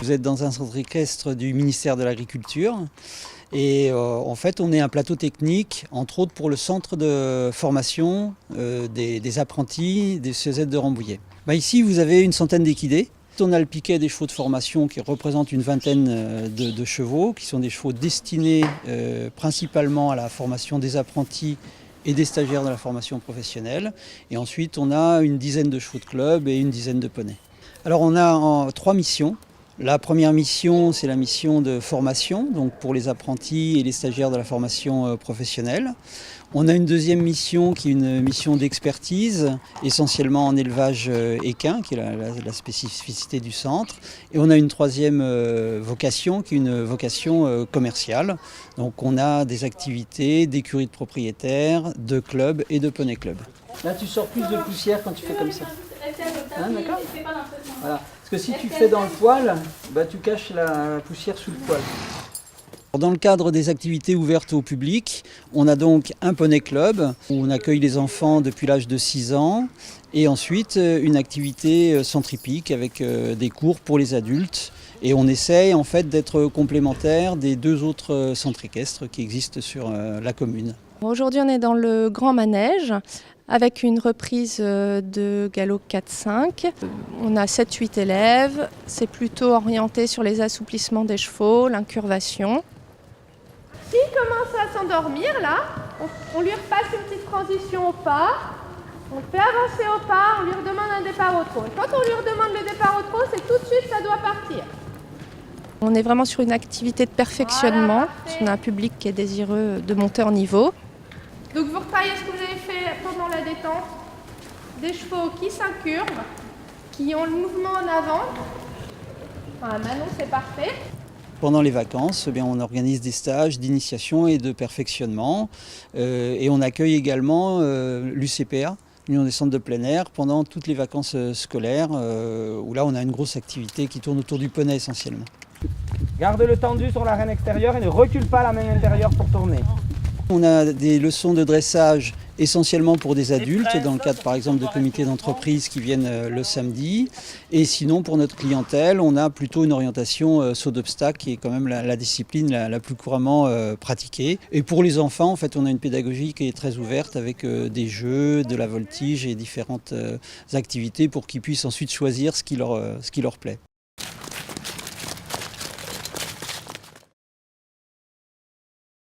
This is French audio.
Vous êtes dans un centre équestre du ministère de l'Agriculture et en fait on est un plateau technique, entre autres pour le centre de formation des apprentis des CEZ de Rambouillet. Ici vous avez une centaine d'équidés. On a le piquet des chevaux de formation qui représente une vingtaine de chevaux, qui sont des chevaux destinés principalement à la formation des apprentis et des stagiaires de la formation professionnelle. Et ensuite on a une dizaine de chevaux de club et une dizaine de poneys. Alors on a trois missions. La première mission, c'est la mission de formation, donc pour les apprentis et les stagiaires de la formation professionnelle. On a une deuxième mission qui est une mission d'expertise, essentiellement en élevage équin, qui est la spécificité du centre. Et on a une troisième vocation, qui est une vocation commerciale. Donc on a des activités d'écuries de propriétaires, de clubs et de poney club. Là tu sors plus de poussière quand tu fais comme ça. Hein, d'accord ? Voilà. Parce que si tu fais dans le poil, tu caches la poussière sous le poil. Dans le cadre des activités ouvertes au public, on a donc un poney club où on accueille les enfants depuis l'âge de 6 ans et ensuite une activité centripique avec des cours pour les adultes. Et on essaye en fait d'être complémentaire des deux autres centres équestres qui existent sur la commune. Aujourd'hui on est dans le grand manège avec une reprise de galop 4-5. On a 7-8 élèves, c'est plutôt orienté sur les assouplissements des chevaux, l'incurvation. S'il commence à s'endormir là, on lui repasse une petite transition au pas, on le fait avancer au pas, on lui redemande un départ au trot. Et quand on lui redemande le départ au trot, c'est tout de suite ça doit partir. On est vraiment sur une activité de perfectionnement, parce qu'on a un public qui est désireux de monter en niveau. Donc vous retravaillez ce que vous avez fait pendant la détente, des chevaux qui s'incurvent, qui ont le mouvement en avant. Manon, c'est parfait. Pendant les vacances, on organise des stages d'initiation et de perfectionnement et on accueille également l'UCPA, l'Union des centres de plein air, pendant toutes les vacances scolaires où là on a une grosse activité qui tourne autour du poney essentiellement. Garde le tendu sur l'arène extérieure et ne recule pas la main intérieure pour tourner. On a des leçons de dressage essentiellement pour des adultes, dans le cadre par exemple de comités d'entreprise qui viennent le samedi. Et sinon pour notre clientèle, on a plutôt une orientation saut d'obstacle qui est quand même la discipline la plus couramment pratiquée. Et pour les enfants, en fait, on a une pédagogie qui est très ouverte avec des jeux, de la voltige et différentes activités pour qu'ils puissent ensuite choisir ce qui leur plaît.